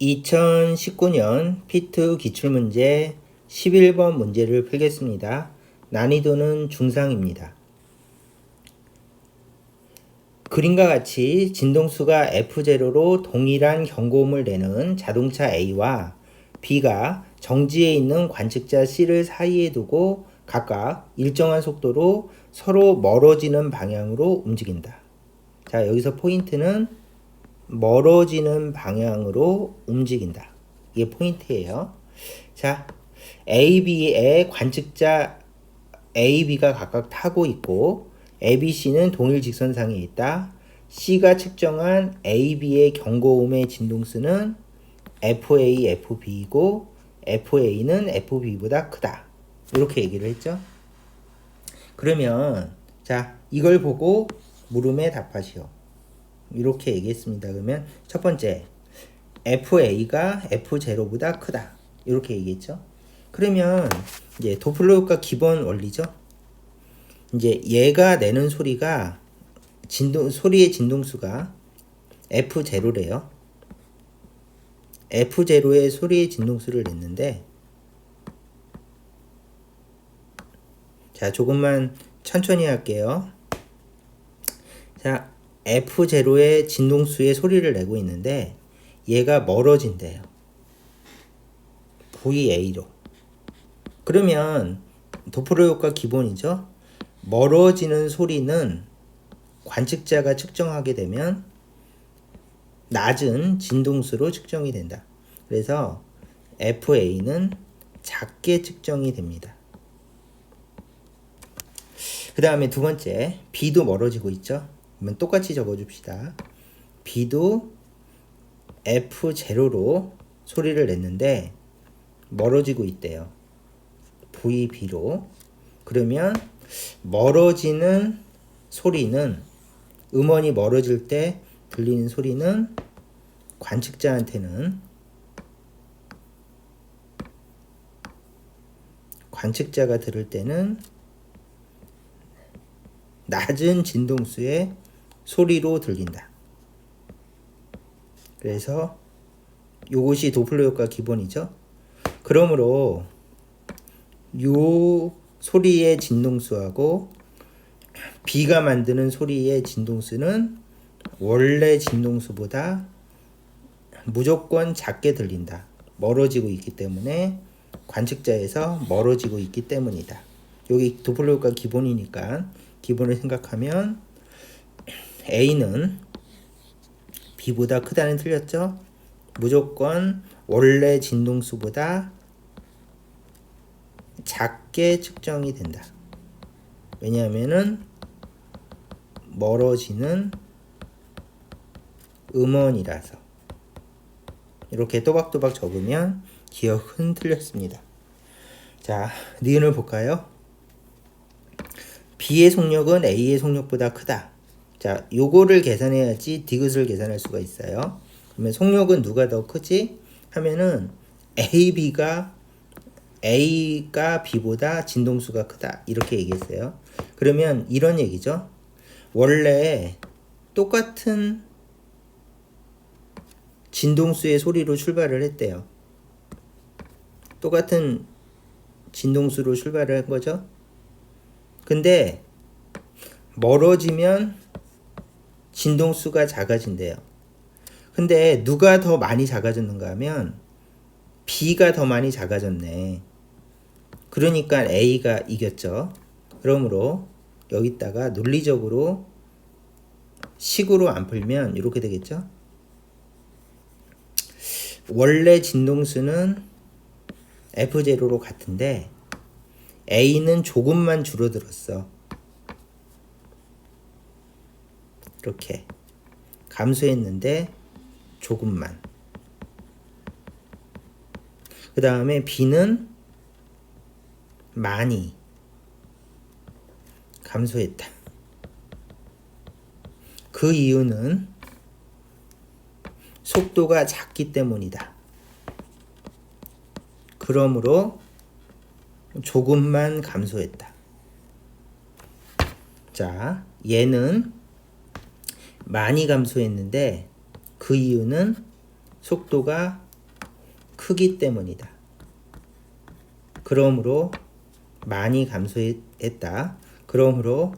2019년 P2 기출문제 11번 문제를 풀겠습니다. 난이도는 중상입니다. 그림과 같이 진동수가 F0로 동일한 경고음을 내는 자동차 A와 B가 정지해 있는 관측자 C를 사이에 두고 각각 일정한 속도로 서로 멀어지는 방향으로 움직인다. 자, 여기서 포인트는 멀어지는 방향으로 움직인다. 이게 포인트예요. 자, A, B의 관측자 A, B가 각각 타고 있고 A, B, C는 동일 직선상에 있다. C가 측정한 A, B의 경고음의 진동수는 FA, FB이고 FA는 FB보다 크다. 이렇게 얘기를 했죠. 그러면 자, 이걸 보고 물음에 답하시오. 이렇게 얘기했습니다. 그러면 첫 번째 FA가 F0보다 크다. 이렇게 얘기했죠. 그러면 이제 도플러 효과 기본 원리죠. 이제 얘가 내는 소리가 소리의 진동수가 F0래요. F0의 소리의 진동수를 냈는데, 자, 조금만 천천히 할게요. 자, F0의 진동수의 소리를 내고 있는데 얘가 멀어진대요. VA로. 그러면 도플러 효과 기본이죠. 멀어지는 소리는 관측자가 측정하게 되면 낮은 진동수로 측정이 된다. 그래서 FA는 작게 측정이 됩니다. 그 다음에 두 번째, B도 멀어지고 있죠. 그러면 똑같이 적어줍시다. B도 F0로 소리를 냈는데 멀어지고 있대요. VB로. 그러면 멀어지는 소리는, 음원이 멀어질 때 들리는 소리는 관측자가 들을 때는 낮은 진동수의 소리로 들린다. 그래서 이것이 도플러 효과 기본이죠. 그러므로 요 소리의 진동수하고 B가 만드는 소리의 진동수는 원래 진동수보다 무조건 작게 들린다. 멀어지고 있기 때문에, 관측자에서 멀어지고 있기 때문이다. 여기 도플러 효과 기본이니까 기본을 생각하면 A는 B보다 크다는 틀렸죠? 무조건 원래 진동수보다 작게 측정이 된다. 왜냐하면은 멀어지는 음원이라서. 이렇게 또박또박 적으면 기억은 틀렸습니다. 자, 니은을 볼까요? B의 속력은 A의 속력보다 크다. 자, 요거를 계산해야지 디귿을 계산할 수가 있어요. 그러면 속력은 누가 더 크지? 하면은 A가 B보다 진동수가 크다. 이렇게 얘기했어요. 그러면 이런 얘기죠. 원래 똑같은 진동수의 소리로 출발을 했대요. 똑같은 진동수로 출발을 한 거죠. 근데 멀어지면 진동수가 작아진대요. 근데 누가 더 많이 작아졌는가 하면 B가 더 많이 작아졌네. 그러니까 A가 이겼죠. 그러므로 여기다가 논리적으로 식으로 안 풀면 이렇게 되겠죠. 원래 진동수는 F0로 같은데 A는 조금만 줄어들었어. 이렇게 감소했는데 조금만. 그 다음에 B는 많이 감소했다. 그 이유는 속도가 작기 때문이다. 그러므로 조금만 감소했다. 자, 얘는 많이 감소했는데 그 이유는 속도가 크기 때문이다. 그러므로 많이 감소했다. 그러므로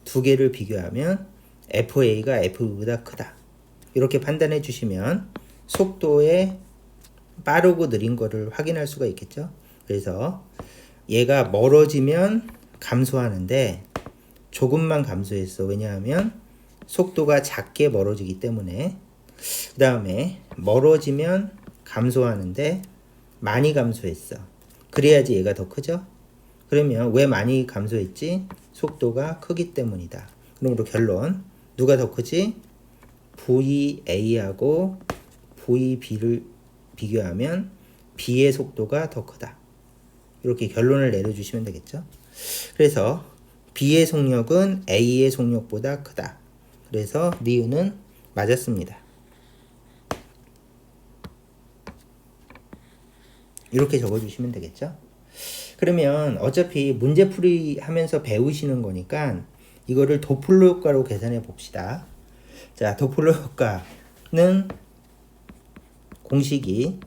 두 개를 비교하면 FA가 FB보다 크다. 이렇게 판단해 주시면 속도에 빠르고 느린 거를 확인할 수가 있겠죠. 그래서 얘가 멀어지면 감소하는데 조금만 감소했어. 왜냐하면 속도가 작게 멀어지기 때문에. 그 다음에 멀어지면 감소하는데 많이 감소했어. 그래야지 얘가 더 크죠. 그러면 왜 많이 감소했지? 속도가 크기 때문이다. 그러므로 결론, 누가 더 크지? VA하고 VB를 비교하면 B의 속도가 더 크다. 이렇게 결론을 내려주시면 되겠죠. 그래서 B의 속력은 A의 속력보다 크다. 그래서 니은은 맞았습니다. 이렇게 적어주시면 되겠죠. 그러면 어차피 문제풀이 하면서 배우시는 거니까 이거를 도플러 효과로 계산해 봅시다. 자, 도플러 효과는 공식이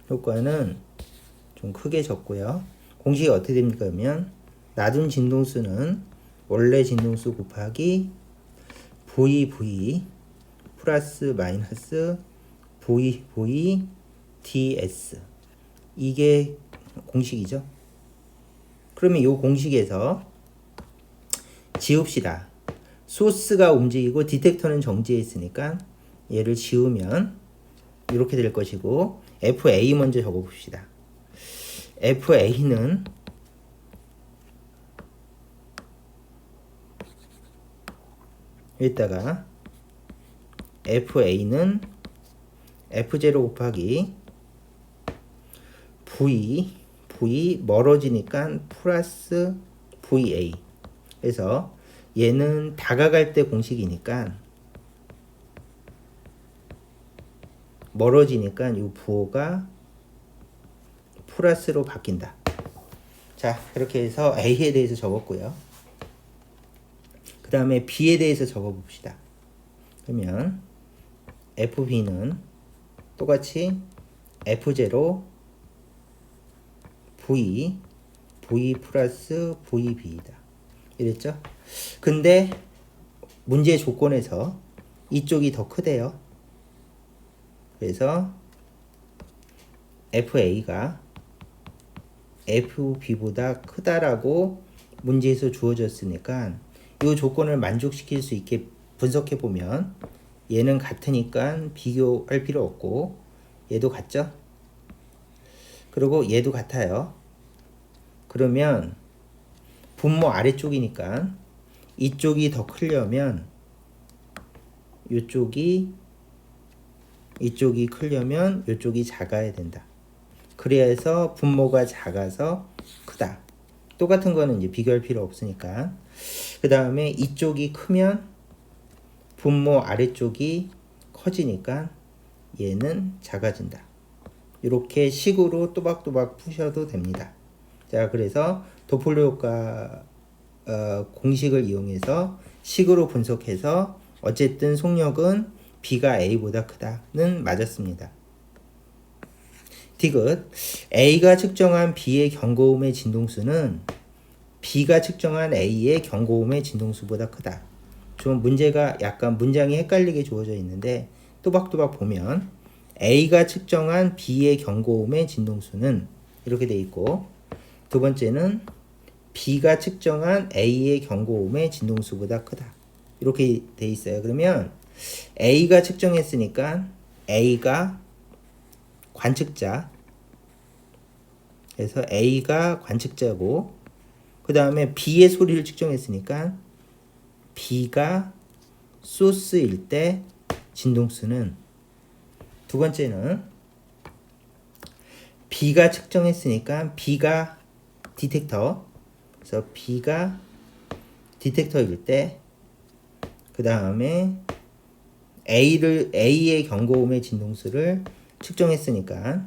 효과는 좀 크게 적고요. 공식이 어떻게 됩니까? 그러면 놔둔 진동수는 원래 진동수 곱하기 VV 플러스 마이너스 VV DS, 이게 공식이죠. 그러면 이 공식에서 지웁시다. 소스가 움직이고 디텍터는 정지해 있으니까 얘를 지우면 이렇게 될 것이고, FA 먼저 적어 봅시다. FA는 여기다가 FA는 F0 곱하기 V 멀어지니까 플러스 VA. 그래서 얘는 다가갈 때 공식이니까 멀어지니까 이 부호가 플러스로 바뀐다. 자, 그렇게 해서 A에 대해서 적었고요. 그 다음에 B에 대해서 적어 봅시다. 그러면 FB는 똑같이 F0 V 플러스 VB이다. 이랬죠? 근데 문제 조건에서 이쪽이 더 크대요. 그래서 FA가 FB보다 크다라고 문제에서 주어졌으니까 이 조건을 만족시킬 수 있게 분석해 보면 얘는 같으니까 비교할 필요 없고 얘도 같죠? 그리고 얘도 같아요. 그러면 분모 아래쪽이니까 이쪽이 더 크려면 이쪽이 크려면 이쪽이 작아야 된다. 그래서 분모가 작아서 크다. 똑같은 거는 이제 비교할 필요 없으니까. 그 다음에 이쪽이 크면 분모 아래쪽이 커지니까 얘는 작아진다. 이렇게 식으로 또박또박 푸셔도 됩니다. 자, 그래서 도플러 효과 공식을 이용해서 식으로 분석해서 어쨌든 속력은 B가 A보다 크다는 맞았습니다. 디귿, A가 측정한 B의 경고음의 진동수는 B가 측정한 A의 경고음의 진동수보다 크다. 좀 문제가 약간 문장이 헷갈리게 주어져 있는데 또박또박 보면 A가 측정한 B의 경고음의 진동수는 이렇게 돼 있고, 두 번째는 B가 측정한 A의 경고음의 진동수보다 크다. 이렇게 돼 있어요. 그러면 A가 측정했으니까 A가 관측자, 그래서 A가 관측자고, 그 다음에 B의 소리를 측정했으니까 B가 소스일 때 진동수는, 두 번째는 B가 측정했으니까 B가 디텍터, 그래서 B가 디텍터일 때, 그 다음에 A의 경고음의 진동수를 측정했으니까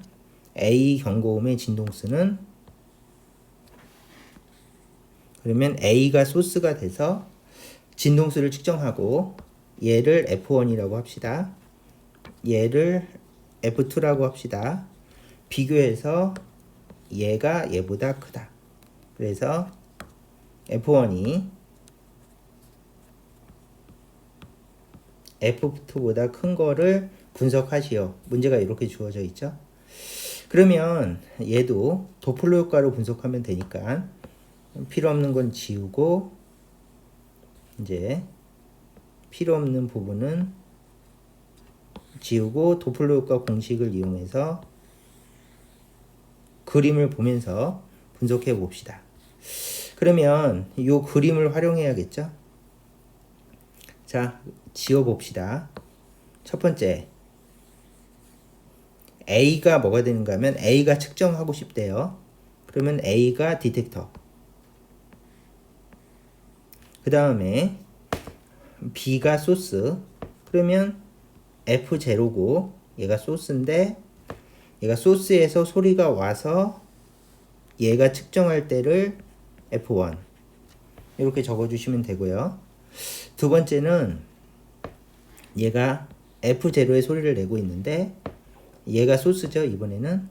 A 경고음의 진동수는, 그러면 A가 소스가 돼서 진동수를 측정하고 얘를 F1이라고 합시다. 얘를 F2라고 합시다. 비교해서 얘가 얘보다 크다. 그래서 F1이 F2보다 큰 거를 분석하시오. 문제가 이렇게 주어져 있죠. 그러면 얘도 도플러 효과로 분석하면 되니까 필요 없는 건 지우고 이제 필요 없는 부분은 지우고 도플러 효과 공식을 이용해서 그림을 보면서 분석해 봅시다. 그러면 이 그림을 활용해야겠죠. 자, 지워 봅시다. 첫 번째, A가 뭐가 되는가 하면 A가 측정하고 싶대요. 그러면 A가 디텍터. 그 다음에 B가 소스. 그러면 F0고 얘가 소스인데 얘가 소스에서 소리가 와서 얘가 측정할 때를 F1 이렇게 적어주시면 되고요. 두 번째는 얘가 F0에 소리를 내고 있는데 얘가 소스죠. 이번에는.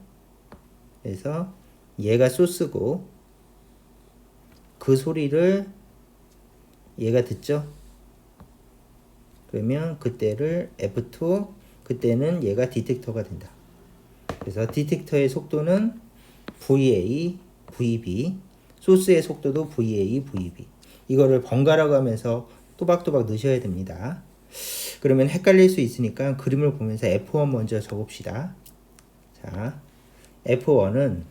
그래서 얘가 소스고 그 소리를 얘가 듣죠. 그러면 그때를 F2, 그때는 얘가 디텍터가 된다. 그래서 디텍터의 속도는 VA, VB, 소스의 속도도 VA, VB. 이거를 번갈아가 하면서 또박또박 넣으셔야 됩니다. 그러면 헷갈릴 수 있으니까 그림을 보면서 F1 먼저 적읍시다. 자, F1은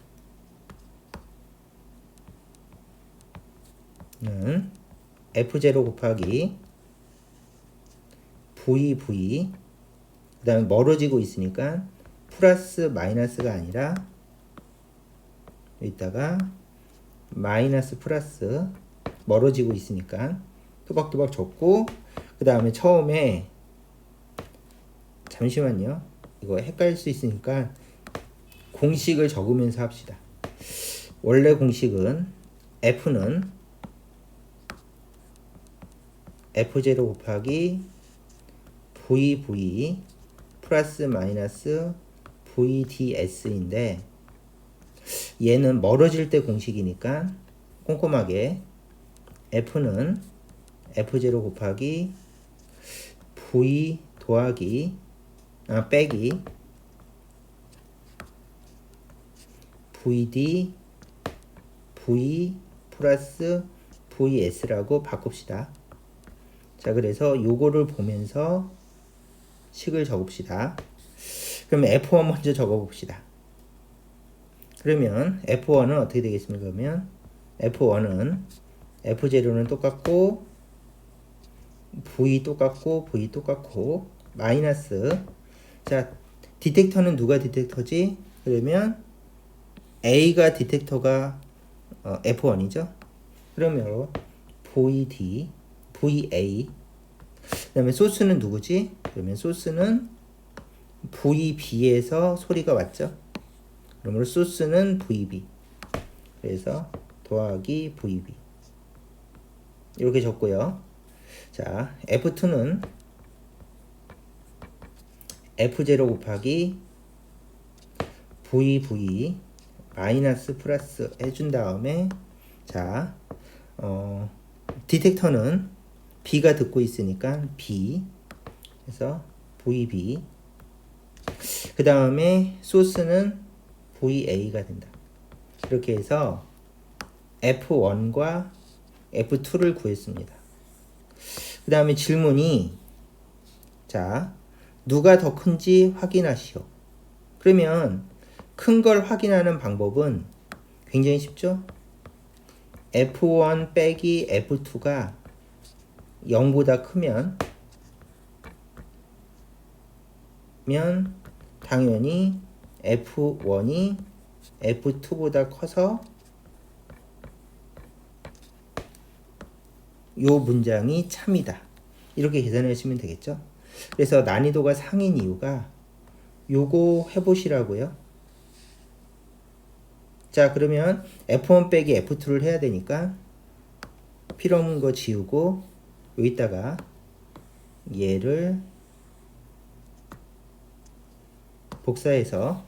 F0 곱하기 VV 그 다음에 멀어지고 있으니까 플러스 마이너스가 아니라 여기다가 마이너스 플러스 멀어지고 있으니까 또박또박 적고 그 다음에 처음에 잠시만요. 이거 헷갈릴 수 있으니까 공식을 적으면서 합시다. 원래 공식은 F는 F0 곱하기 VV 플러스 마이너스 VDS인데 얘는 멀어질 때 공식이니까 꼼꼼하게 F는 F0 곱하기 V 더하기 빼기 VD V 플러스 VS라고 바꿉시다. 자, 그래서 요거를 보면서 식을 적읍시다. 그러면 F1 먼저 적어봅시다. 그러면 F1은 어떻게 되겠습니까? 그러면 F1은 F0는 똑같고 V 똑같고 V 똑같고 마이너스 자 디텍터는 누가 디텍터지? 그러면 A가 디텍터가 F1이죠. 그러면 VD VA 그 다음에 소스는 누구지? 그러면 소스는 VB에서 소리가 왔죠. 그러므로 소스는 VB 그래서 더하기 VB 이렇게 적고요. 자 F2는 F0 곱하기 VV 마이너스 플러스 해준 다음에 자 디텍터는 B가 듣고 있으니까 B 그래서 VB 그 다음에 소스는 VA가 된다. 이렇게 해서 F1과 F2를 구했습니다. 그 다음에 질문이 자 누가 더 큰지 확인하시오. 그러면 큰 걸 확인하는 방법은 굉장히 쉽죠. F1 빼기 F2가 0보다 크면 당연히 F1이 F2보다 커서 요 문장이 참이다. 이렇게 계산하시면 되겠죠. 그래서 난이도가 상인 이유가 요거 해보시라고요. 자 그러면 F1 빼기 F2를 해야 되니까 필요 없는 거 지우고 여기다가 얘를 복사해서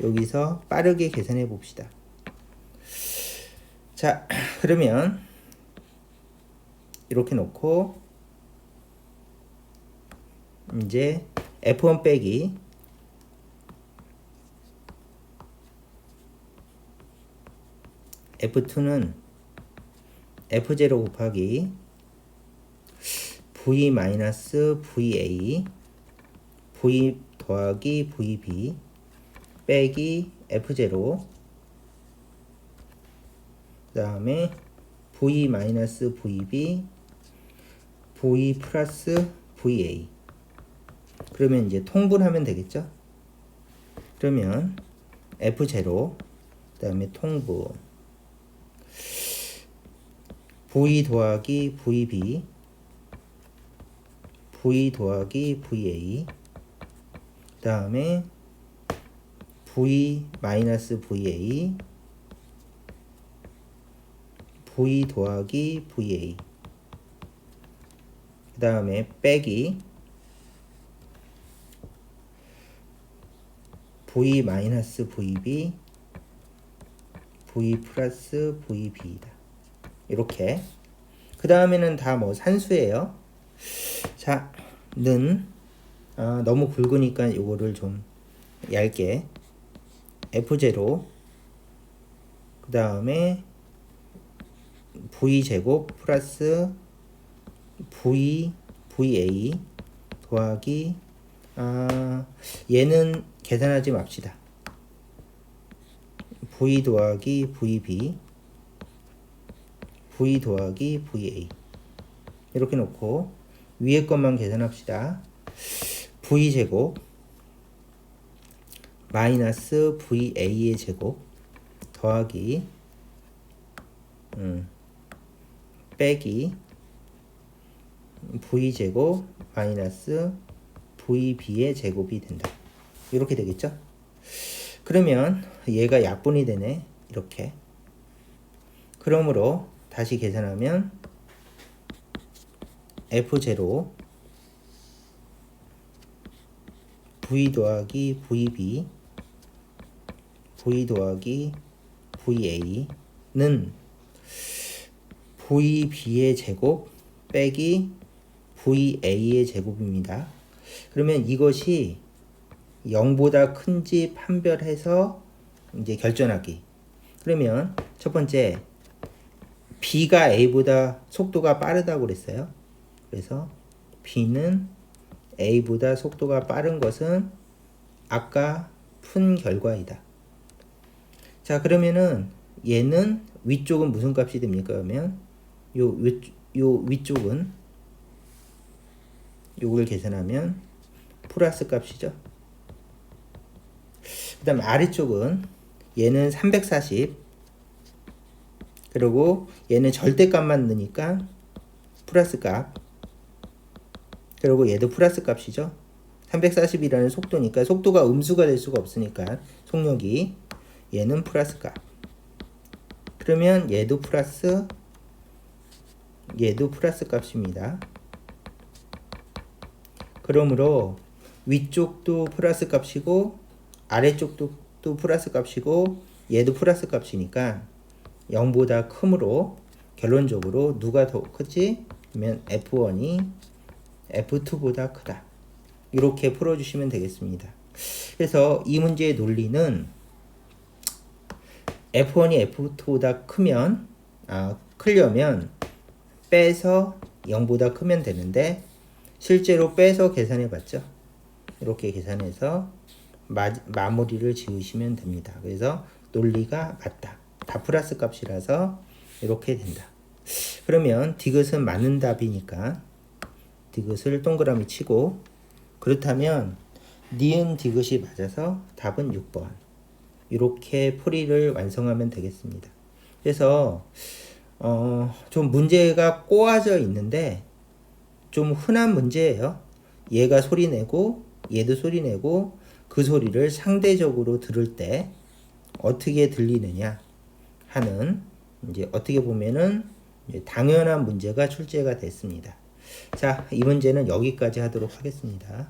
여기서 빠르게 계산해 봅시다. 자, 그러면 이렇게 놓고 이제 F1 빼기 F2는 F0 곱하기 V 마이너스 VA V 더하기 VB 빼기 F0 그 다음에 V 마이너스 VB V 플러스 VA 그러면 이제 통분하면 되겠죠? 그러면 F0 그 다음에 통분 V 더하기 VB V 더하기 VA 그 다음에 V 마이너스 VA V 더하기 VA 그 다음에 빼기 V 마이너스 VB V 플러스 VB이다. 이렇게 그 다음에는 다 뭐 산수예요. 자, 는 너무 굵으니까 이거를 좀 얇게 F0 그 다음에 V제곱 플러스 VA 더하기 얘는 계산하지 맙시다. V 더하기 VB V 더하기 VA 이렇게 놓고 위에 것만 계산합시다. V제곱 마이너스 VA의 제곱 더하기 빼기 V제곱 마이너스 VB의 제곱이 된다. 이렇게 되겠죠? 그러면 얘가 약분이 되네. 이렇게. 그러므로 다시 계산하면 F0 V 더하기 VB V 더하기 VA는 VB의 제곱 빼기 VA의 제곱입니다. 그러면 이것이 0보다 큰지 판별해서 이제 결전하기. 그러면 첫 번째 B가 A보다 속도가 빠르다고 그랬어요. 그래서 B는 A보다 속도가 빠른 것은 아까 푼 결과이다. 자, 그러면은 얘는 위쪽은 무슨 값이 됩니까? 그러면 요 위쪽은 요걸 계산하면 플러스 값이죠. 그 다음 아래쪽은 얘는 340 그리고 얘는 절대값만 넣으니까 플러스 값 그리고 얘도 플러스 값이죠. 340이라는 속도니까 속도가 음수가 될 수가 없으니까 속력이 얘는 플러스 값 그러면 얘도 플러스 값입니다. 그러므로 위쪽도 플러스 값이고 아래쪽도 또 플러스 값이고 얘도 플러스 값이니까 0보다 크므로 결론적으로 누가 더 크지? 그러면 F1이 F2보다 크다. 이렇게 풀어주시면 되겠습니다. 그래서 이 문제의 논리는 F1이 F2보다 크려면 빼서 0보다 크면 되는데 실제로 빼서 계산해 봤죠. 이렇게 계산해서 마무리를 지으시면 됩니다. 그래서 논리가 맞다. 다 플러스 값이라서 이렇게 된다. 그러면 디귿은 맞는 답이니까 디귿을 동그라미 치고 그렇다면 니은 디귿이 맞아서 답은 6번. 이렇게 풀이를 완성하면 되겠습니다. 그래서 좀 문제가 꼬아져 있는데 좀 흔한 문제예요. 얘가 소리 내고 얘도 소리 내고 그 소리를 상대적으로 들을 때 어떻게 들리느냐 하는 이제 어떻게 보면은 당연한 문제가 출제가 됐습니다. 자, 이 문제는 여기까지 하도록 하겠습니다.